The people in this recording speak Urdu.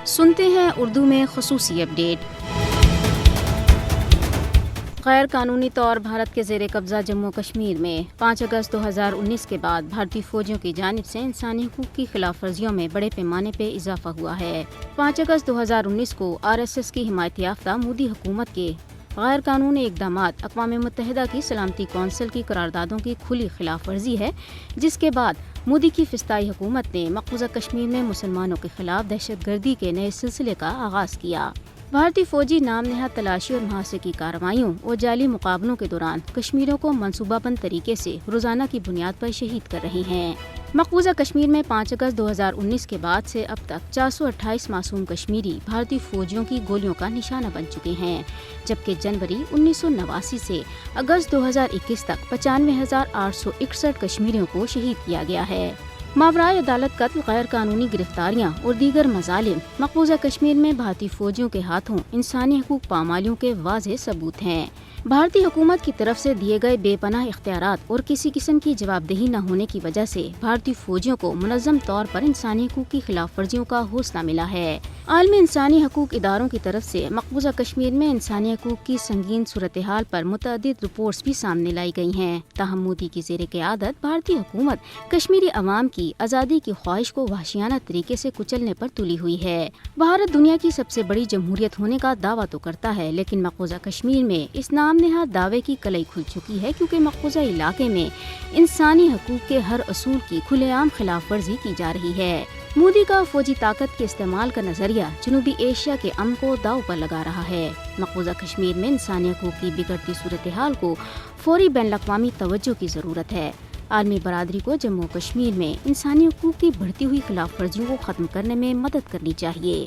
سنتے ہیں اردو میں خصوصی اپڈیٹ۔ غیر قانونی طور بھارت کے زیر قبضہ جموں کشمیر میں 5 اگست 2019 کے بعد بھارتی فوجیوں کی جانب سے انسانی حقوق کی خلاف ورزیوں میں بڑے پیمانے پہ اضافہ ہوا ہے۔ 5 اگست 2019 کو RSS کی حمایت یافتہ مودی حکومت کے غیر قانونی اقدامات اقوام متحدہ کی سلامتی کونسل کی قراردادوں کی کھلی خلاف ورزی ہے، جس کے بعد مودی کی فسطائی حکومت نے مقبوضہ کشمیر میں مسلمانوں کے خلاف دہشت گردی کے نئے سلسلے کا آغاز کیا۔ بھارتی فوجی نام نہاد تلاشی اور محاصرے کی کارروائیوں اور جعلی مقابلوں کے دوران کشمیریوں کو منصوبہ بند طریقے سے روزانہ کی بنیاد پر شہید کر رہی ہیں۔ مقبوضہ کشمیر میں 5 اگست 2019 کے بعد سے اب تک 428 معصوم کشمیری بھارتی فوجیوں کی گولیوں کا نشانہ بن چکے ہیں، جبکہ جنوری 1989 سے اگست 2021 تک 95,861 کشمیریوں کو شہید کیا گیا ہے۔ ماورائے عدالت قتل، غیر قانونی گرفتاریاں اور دیگر مظالم مقبوضہ کشمیر میں بھارتی فوجیوں کے ہاتھوں انسانی حقوق پامالیوں کے واضح ثبوت ہیں۔ بھارتی حکومت کی طرف سے دیے گئے بے پناہ اختیارات اور کسی قسم کی جواب دہی نہ ہونے کی وجہ سے بھارتی فوجیوں کو منظم طور پر انسانی حقوق کی خلاف ورزیوں کا حوصلہ ملا ہے۔ عالمی انسانی حقوق اداروں کی طرف سے مقبوضہ کشمیر میں انسانی حقوق کی سنگین صورتحال پر متعدد رپورٹس بھی سامنے لائی گئی ہیں۔ تاہم مودی کی زیر قیادت بھارتی حکومت کشمیری عوام کی آزادی کی خواہش کو وحشیانہ طریقے سے کچلنے پر تلی ہوئی ہے۔ بھارت دنیا کی سب سے بڑی جمہوریت ہونے کا دعویٰ تو کرتا ہے، لیکن مقبوضہ کشمیر میں اس نام نہاد دعوے کی کلئی کھل چکی ہے، کیونکہ مقبوضہ علاقے میں انسانی حقوق کے ہر اصول کی کھلے عام خلاف ورزی کی جا رہی ہے۔ مودی کا فوجی طاقت کے استعمال کا نظریہ جنوبی ایشیا کے امن کو داؤ پر لگا رہا ہے۔ مقبوضہ کشمیر میں انسانی حقوق کی بگڑتی صورتحال کو فوری بین الاقوامی توجہ کی ضرورت ہے۔ عالمی برادری کو جموں کشمیر میں انسانی حقوق کی بڑھتی ہوئی خلاف ورزیوں کو ختم کرنے میں مدد کرنی چاہیے۔